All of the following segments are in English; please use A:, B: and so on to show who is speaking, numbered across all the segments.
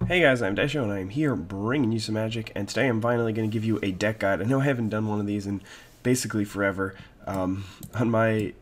A: Hey guys, I'm Daisho and I'm here bringing you some magic, and today I'm finally going to give you a deck guide. I know I haven't done one of these in basically forever. On my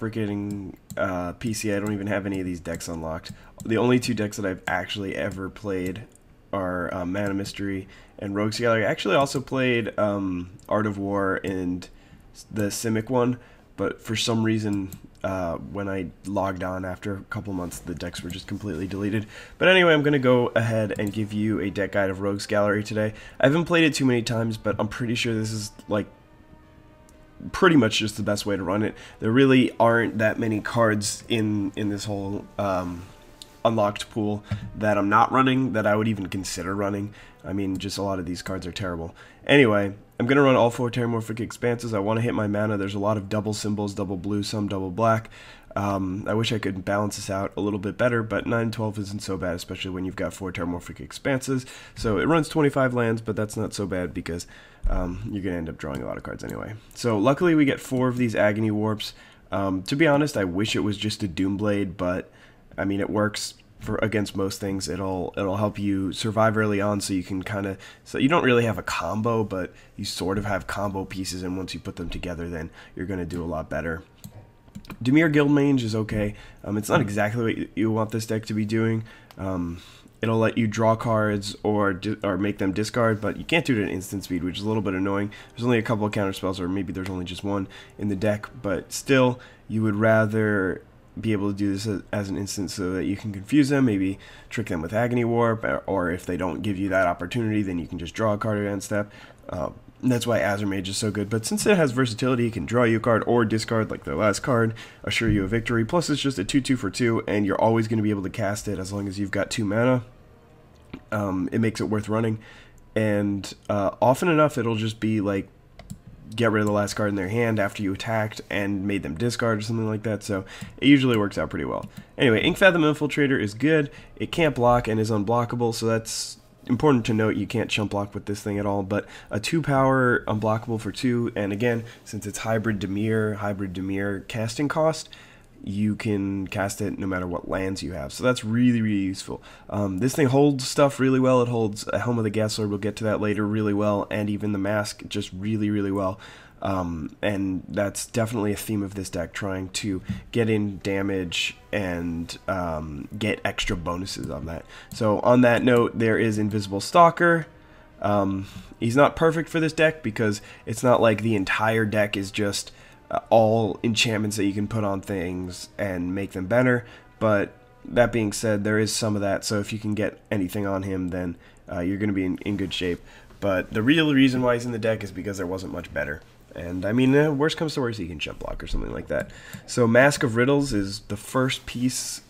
A: freaking PC, I don't even have any of these decks unlocked. The only two decks that I've actually ever played are Mana Mystery and Rogues Gallery. I actually also played Art of War and the Simic one, but for some reason when I logged on after a couple months, the decks were just completely deleted. But anyway, I'm going to go ahead and give you a deck guide of Rogues Gallery today. I haven't played it too many times, but I'm pretty sure this is like pretty much just the best way to run it. There really aren't that many cards in this whole unlocked pool that I'm not running, that I would even consider running. I mean, just a lot of these cards are terrible. Anyway, I'm going to run all 4 Terramorphic Expanses. I want to hit my mana. There's a lot of double symbols, double blue, some double black. I wish I could balance this out a little bit better, but 9 and 12 isn't so bad, especially when you've got 4 Terramorphic Expanses. So it runs 25 lands, but that's not so bad because you're going to end up drawing a lot of cards anyway. So luckily we get 4 of these Agony Warps. To be honest, I wish it was just a Doomblade, but I mean, it works for against most things. It'll help you survive early on, so you can so you don't really have a combo, but you sort of have combo pieces, and once you put them together, then you're going to do a lot better. Dimir Guildmage is okay. It's not exactly what you want this deck to be doing. It'll let you draw cards or make them discard, but you can't do it at instant speed, which is a little bit annoying. There's only a couple of counter spells, or maybe there's only just one in the deck, but still, you would rather be able to do this as an instant so that you can confuse them, maybe trick them with Agony Warp, or if they don't give you that opportunity, then you can just draw a card at end step. That's why Azure Mage is so good, but since it has versatility, it can draw you a card or discard like their last card, assure you a victory, plus it's just a 2/2 for 2, and you're always going to be able to cast it as long as you've got 2 mana. It makes it worth running, and often enough it'll just be like, get rid of the last card in their hand after you attacked and made them discard or something like that, so it usually works out pretty well. Anyway, Inkfathom Infiltrator is good. It can't block and is unblockable, so that's important to note. You can't chump block with this thing at all, but a 2 power unblockable for 2, and again, since it's hybrid Dimir casting cost, you can cast it no matter what lands you have, so that's really useful. This thing holds stuff really well. It holds a Helm of the Gas Lord, we'll get to that later, really well, and even the Mask just really well. And that's definitely a theme of this deck, trying to get in damage and get extra bonuses on that. So on that note, there is Invisible Stalker. He's not perfect for this deck because it's not like the entire deck is just all enchantments that you can put on things and make them better, but that being said, there is some of that, so if you can get anything on him, then you're going to be in good shape. But the real reason why he's in the deck is because there wasn't much better. And I mean, worst comes to worst, he can jump block or something like that. So Mask of Riddles is the first piece,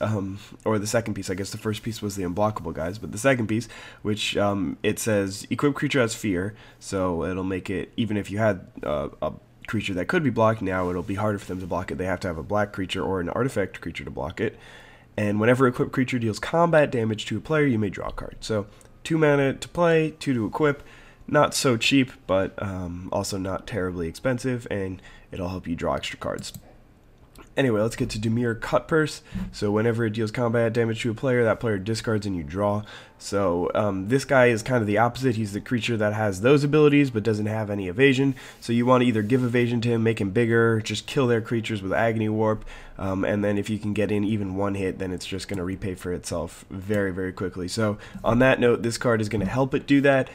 A: or the second piece. I guess the first piece was the unblockable guys, but the second piece, which it says equip creature has fear, so it'll make it, even if you had a creature that could be blocked, now it'll be harder for them to block it. They have to have a black creature or an artifact creature to block it. And whenever equipped creature deals combat damage to a player, you may draw a card. So 2 mana to play, 2 to equip. Not so cheap, but also not terribly expensive, and it'll help you draw extra cards. Anyway, let's get to Dimir Cutpurse. So whenever it deals combat damage to a player, that player discards and you draw. So this guy is kind of the opposite. He's the creature that has those abilities but doesn't have any evasion. So you want to either give evasion to him, make him bigger, just kill their creatures with Agony Warp, and then if you can get in even 1 hit, then it's just going to repay for itself very quickly. So on that note, this card is going to help it do that.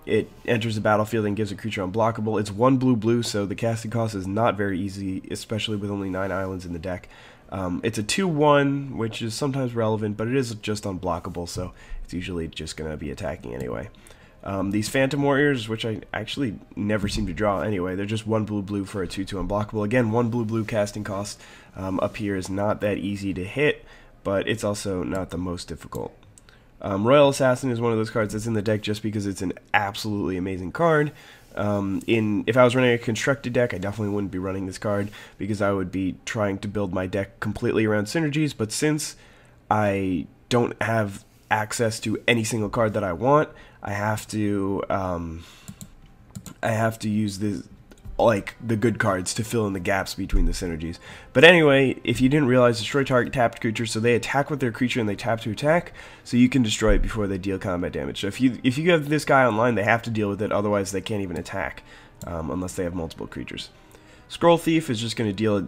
A: It enters the battlefield and gives a creature unblockable. It's 1 blue, so the casting cost is not very easy, especially with only 9 islands in the deck. It's a 2/1, which is sometimes relevant, but it is just unblockable, so it's usually just going to be attacking anyway. These Phantom Warriors, which I actually never seem to draw anyway, they're just 1 blue for a 2/2 unblockable. Again, 1 blue casting cost up here is not that easy to hit, but it's also not the most difficult. Royal Assassin is one of those cards that's in the deck just because it's an absolutely amazing card. If I was running a constructed deck, I definitely wouldn't be running this card because I would be trying to build my deck completely around synergies, but since I don't have access to any single card that I want, I have to use this like the good cards to fill in the gaps between the synergies. But anyway, if you didn't realize, destroy target tapped creature, so they attack with their creature and they tap to attack, so you can destroy it before they deal combat damage. So if you have this guy online, they have to deal with it, otherwise they can't even attack unless they have multiple creatures. Scroll Thief is just going to deal,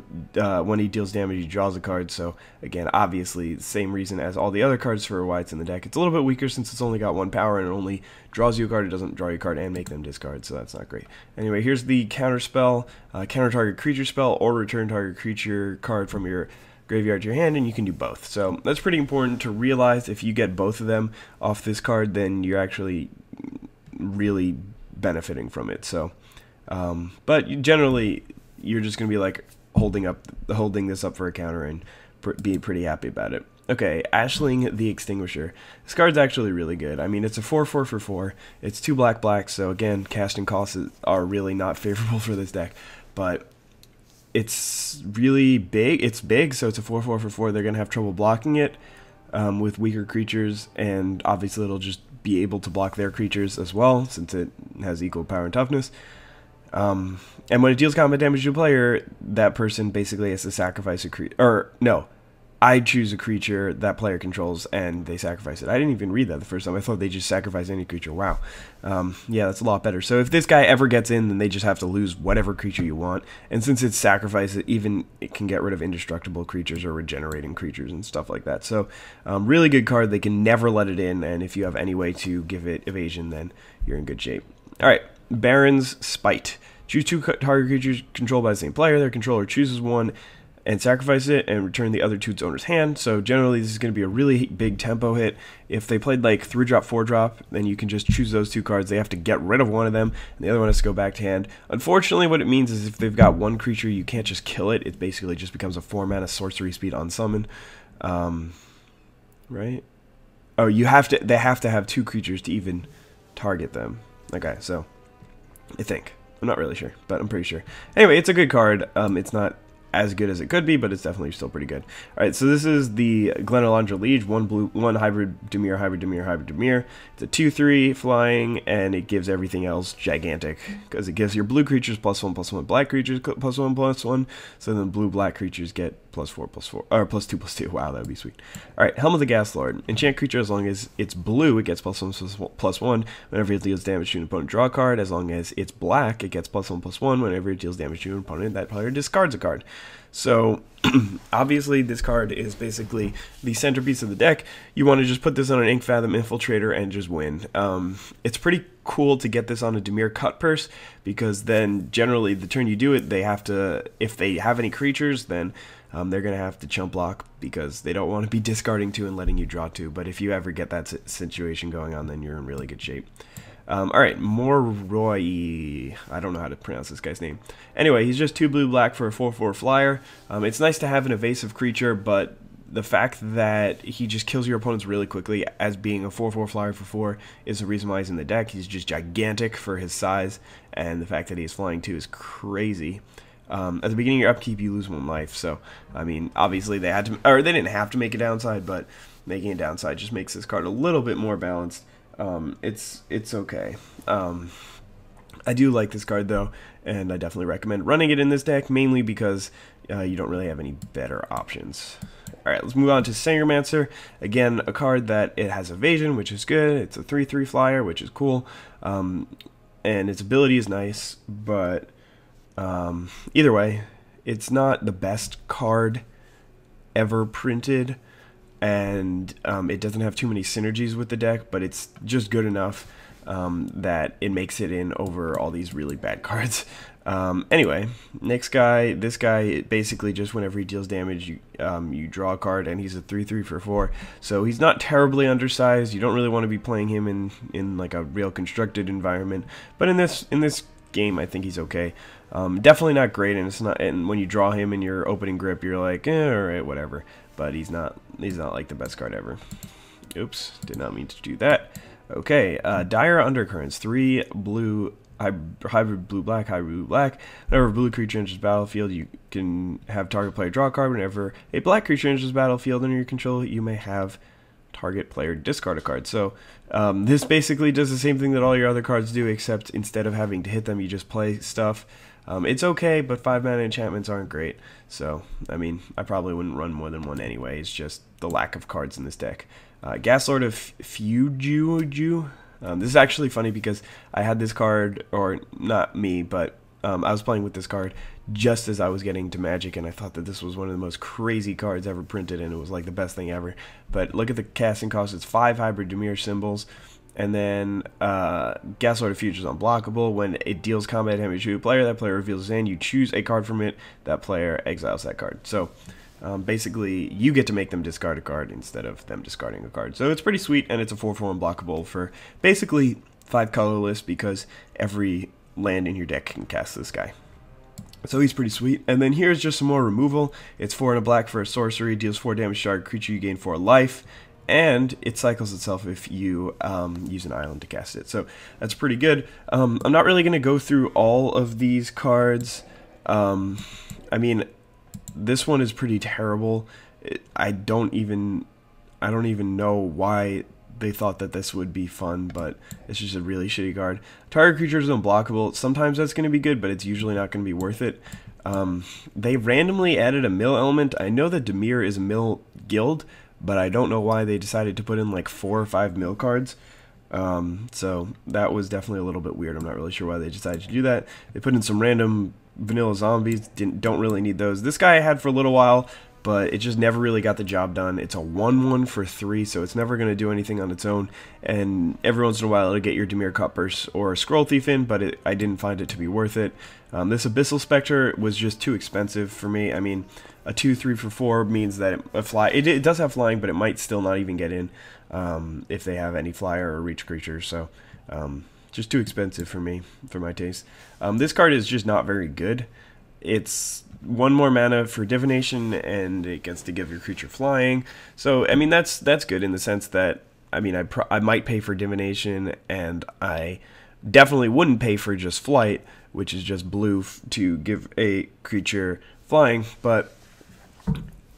A: when he deals damage, he draws a card. So, again, obviously, the same reason as all the other cards for why it's in the deck. It's a little bit weaker since it's only got 1 power and it only draws you a card. It doesn't draw you a card and make them discard, so that's not great. Anyway, here's the counter spell. Counter target creature spell or return target creature card from your graveyard to your hand, and you can do both. So, that's pretty important to realize. If you get both of them off this card, then you're actually really benefiting from it. So, but generally, you're just going to be like holding this up for a counter and be pretty happy about it. Okay, Ashling the Extinguisher. This card's actually really good. I mean, it's a 4/4 for 4. It's 2 black, so again, casting costs are really not favorable for this deck. But it's really big. It's big, so it's a 4/4 for 4. They're going to have trouble blocking it with weaker creatures, and obviously it'll just be able to block their creatures as well, since it has equal power and toughness. And when it deals combat damage to a player, that person basically has to sacrifice a creature. Or, no, I choose a creature that player controls, and they sacrifice it. I didn't even read that the first time. I thought they just sacrifice any creature. Wow. Yeah, that's a lot better. So if this guy ever gets in, then they just have to lose whatever creature you want. And since it's sacrifice, it can get rid of indestructible creatures or regenerating creatures and stuff like that. So, really good card. They can never let it in, and if you have any way to give it evasion, then you're in good shape. All right. Baron's Spite. Choose 2 target creatures controlled by the same player. Their controller chooses one and sacrifice it and return the other 2 to its owner's hand. So generally this is going to be a really big tempo hit. If they played like 3-drop, 4-drop, then you can just choose those 2 cards. They have to get rid of one of them, and the other one has to go back to hand. Unfortunately, what it means is if they've got one creature, you can't just kill it. It basically just becomes a 4-mana sorcery speed on summon. Right? Oh, they have to have 2 creatures to even target them. Okay, so I think. I'm not really sure, but I'm pretty sure. Anyway, it's a good card. It's not as good as it could be, but it's definitely still pretty good. Alright, so this is the Glenalandra Liege, 1 blue, 1 hybrid Dimir, hybrid Dimir, hybrid Dimir. It's a 2/3 flying, and it gives everything else gigantic, because it gives your blue creatures +1/+1, black creatures +1/+1, so then blue-black creatures get +4/+4, or +2/+2. Wow, that would be sweet. Alright, Helm of the Gas Lord. Enchant creature, as long as it's blue, it gets +1/+1. Whenever it deals damage to an opponent, draw a card. As long as it's black, it gets +1/+1. Whenever it deals damage to an opponent, that player discards a card. So, obviously, this card is basically the centerpiece of the deck. You want to just put this on an Ink Fathom Infiltrator and just win. It's pretty cool to get this on a Dimir Cut Purse, because then, generally, the turn you do it, they have to, if they have any creatures, then they're going to have to chump block, because they don't want to be discarding 2 and letting you draw 2. But if you ever get that situation going on, then you're in really good shape. Alright, Moroi. I don't know how to pronounce this guy's name. Anyway, he's just 2 blue-black for a 4/4 flyer. It's nice to have an evasive creature, but the fact that he just kills your opponents really quickly as being a 4/4 flyer for 4 is the reason why he's in the deck. He's just gigantic for his size, and the fact that he's flying 2 is crazy. At the beginning of your upkeep, you lose 1 life, so, I mean, obviously they had to, or they didn't have to make a downside, but making a downside just makes this card a little bit more balanced. It's okay. I do like this card though, and I definitely recommend running it in this deck, mainly because you don't really have any better options. Alright, let's move on to Sangermancer. Again, a card that it has evasion, which is good. It's a 3/3 flyer, which is cool. And its ability is nice, but either way, it's not the best card ever printed. And it doesn't have too many synergies with the deck, but it's just good enough that it makes it in over all these really bad cards. Anyway, next guy, this guy, basically just whenever he deals damage, you draw a card, and he's a 3/3 for 4. So he's not terribly undersized. You don't really want to be playing him in like a real constructed environment, but in this game, I think he's okay. Definitely not great, and it's not. And when you draw him in your opening grip, you're like, all right, whatever. But he's not like the best card ever. Oops, did not mean to do that. Okay, Dire Undercurrents, 3 blue, hybrid blue-black, hybrid blue-black. Whenever a blue creature enters the battlefield, you can have target player draw a card. Whenever a black creature enters the battlefield under your control, you may have target player discard a card. So this basically does the same thing that all your other cards do, except instead of having to hit them, you just play stuff. It's okay, but 5-mana enchantments aren't great. So, I mean, I probably wouldn't run more than one anyway. It's just the lack of cards in this deck. Gaslord of Fujuju. This is actually funny because I had this card, or not me, but I was playing with this card just as I was getting to Magic, and I thought that this was one of the most crazy cards ever printed, and it was like the best thing ever. But look at the casting cost. It's 5 hybrid Dimir symbols. And then Gaslord of Future is unblockable. When it deals combat damage to a player, that player reveals his hand. You choose a card from it. That player exiles that card. So basically, you get to make them discard a card instead of them discarding a card. So it's pretty sweet, and it's a 4/4 unblockable for basically 5 colorless, because every land in your deck can cast this guy. So he's pretty sweet. And then here's just some more removal. It's 4 and a black for a sorcery. Deals 4 damage to target creature. You gain 4 life. And it cycles itself if you use an island to cast it. So that's pretty good. I'm not really going to go through all of these cards. I mean, this one is pretty terrible. I don't even know why they thought that this would be fun, but it's just a really shitty card. Target creature is unblockable. Sometimes that's going to be good, but it's usually not going to be worth it. They randomly added a mill element. I know that Dimir is a mill guild, but I don't know why they decided to put in like 4 or 5 mill cards. So that was definitely a little bit weird. I'm not really sure why they decided to do that. They put in some random vanilla zombies. Don't really need those. This guy I had for a little while, but it just never really got the job done. It's a 1/1 for 3, so it's never going to do anything on its own. And every once in a while it'll get your Dimir Cutpurse or Scroll Thief in, but I didn't find it to be worth it. This Abyssal Spectre was just too expensive for me. I mean, a 2/3 for 4 means that it does have flying, but it might still not even get in if they have any flyer or reach creatures. So just too expensive for me, for my taste. This card is just not very good. It's 1 more mana for divination, and it gets to give your creature flying. So I mean, that's good in the sense that, I mean, I might pay for divination, and I definitely wouldn't pay for just flight, which is just blue to give a creature flying, but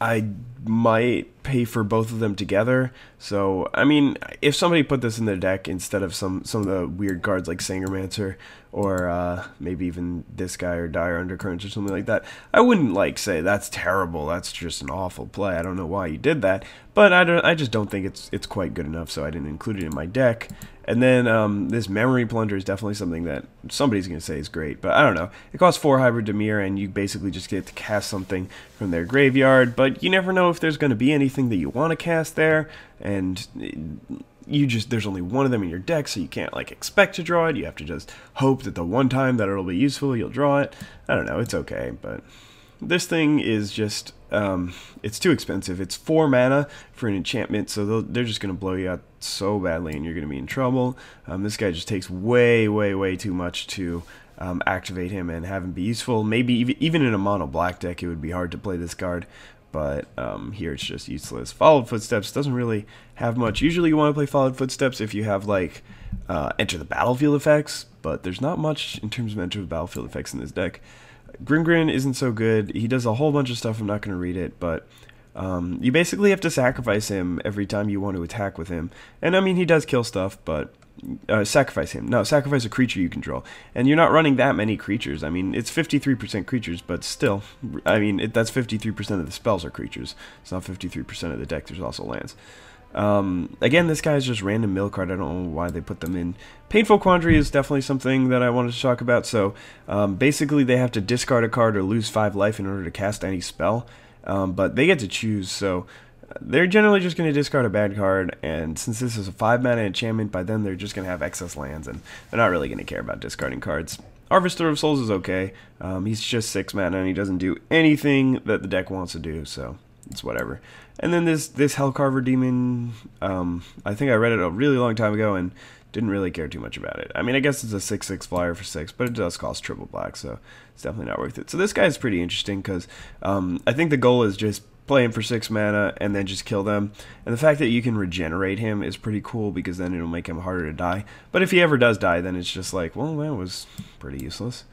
A: I might pay for both of them together. So, I mean, if somebody put this in their deck instead of some of the weird cards like Sangermancer, or maybe even this guy or Dire Undercurrents or something like that, I wouldn't like say that's terrible, that's just an awful play, I don't know why you did that, but I just don't think it's quite good enough, so I didn't include it in my deck. And then this Memory Plunder is definitely something that somebody's going to say is great, but I don't know. It costs 4 hybrid Dimir, and you basically just get to cast something from their graveyard, but you never know if there's going to be anything that you want to cast there, and there's only one of them in your deck, so you can't like expect to draw it. You have to just hope that the one time that it'll be useful, you'll draw it. I don't know, it's okay, but this thing is just, it's too expensive. It's 4 mana for an enchantment, so they're just going to blow you out so badly, and you're going to be in trouble. This guy just takes way too much to activate him and have him be useful. Maybe even in a mono black deck, it would be hard to play this card, but here it's just useless. Followed Footsteps doesn't really have much. Usually you want to play Followed Footsteps if you have like Enter the Battlefield effects, but there's not much in terms of Enter the Battlefield effects in this deck. Grimgrin isn't so good. He does a whole bunch of stuff. I'm not going to read it, but you basically have to sacrifice him every time you want to attack with him. And I mean, he does kill stuff, but sacrifice him. No, sacrifice a creature you control. And you're not running that many creatures. I mean, it's 53% creatures, but still, I mean, that's 53% of the spells are creatures. It's not 53% of the deck. There's also lands. Again, this guy is just random mill card. I don't know why they put them in. Painful Quandary is definitely something that I wanted to talk about. So basically they have to discard a card or lose 5 life in order to cast any spell, but they get to choose. So they're generally just going to discard a bad card, and since this is a 5 mana enchantment, by then they're just going to have excess lands, and they're not really going to care about discarding cards. Harvester of Souls is okay. He's just 6 mana, and he doesn't do anything that the deck wants to do, so it's whatever. And then this Hellcarver Demon, I think I read it a really long time ago and didn't really care too much about it. I mean, I guess it's a 6/6 flyer for 6, but it does cost triple black, so it's definitely not worth it. So this guy is pretty interesting because I think the goal is just play him for 6 mana and then just kill them. And the fact that you can regenerate him is pretty cool because then it'll make him harder to die. But if he ever does die, then it's just like, well, that was pretty useless.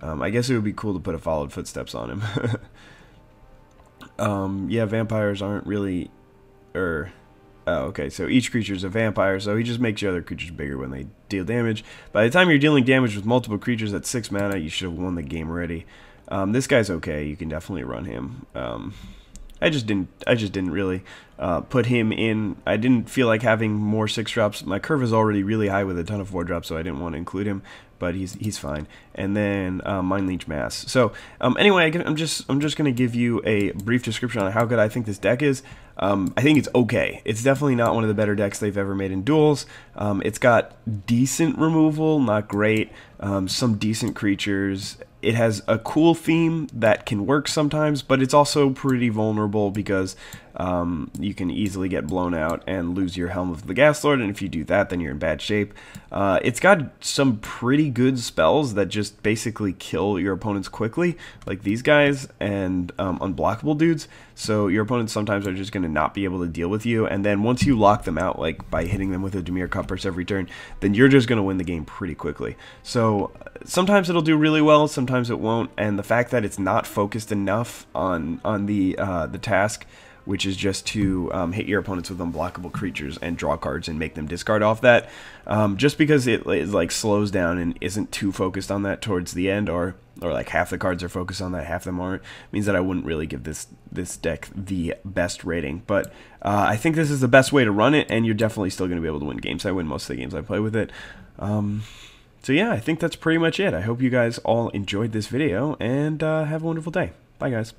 A: I guess it would be cool to put a Followed Footsteps on him. Yeah, vampires aren't really, Oh, okay, so each creature is a vampire, so he just makes your other creatures bigger when they deal damage. By the time you're dealing damage with multiple creatures at 6 mana, you should have won the game already. This guy's okay. You can definitely run him. I just didn't really put him in. I didn't feel like having more 6-drops. My curve is already really high with a ton of 4-drops, so I didn't want to include him. But he's fine. And then Mind Leech Mass. So anyway, I'm just gonna give you a brief description on how good I think this deck is. I think it's okay. It's definitely not one of the better decks they've ever made in duels. It's got decent removal, not great. Some decent creatures. It has a cool theme that can work sometimes, but it's also pretty vulnerable because you can easily get blown out and lose your Helm of the Gas Lord, and if you do that, then you're in bad shape. It's got some pretty good spells that just basically kill your opponents quickly, like these guys and unblockable dudes. So your opponents sometimes are just going to not be able to deal with you, and then once you lock them out, like by hitting them with a Dimir Cutpurse every turn, then you're just going to win the game pretty quickly. So sometimes it'll do really well, sometimes it won't, and the fact that it's not focused enough on the task, which is just to hit your opponents with unblockable creatures and draw cards and make them discard off that. Just because it like slows down and isn't too focused on that towards the end, or like half the cards are focused on that, half of them aren't, means that I wouldn't really give this deck the best rating. But I think this is the best way to run it, and you're definitely still going to be able to win games. I win most of the games I play with it. So yeah, I think that's pretty much it. I hope you guys all enjoyed this video, and have a wonderful day. Bye, guys.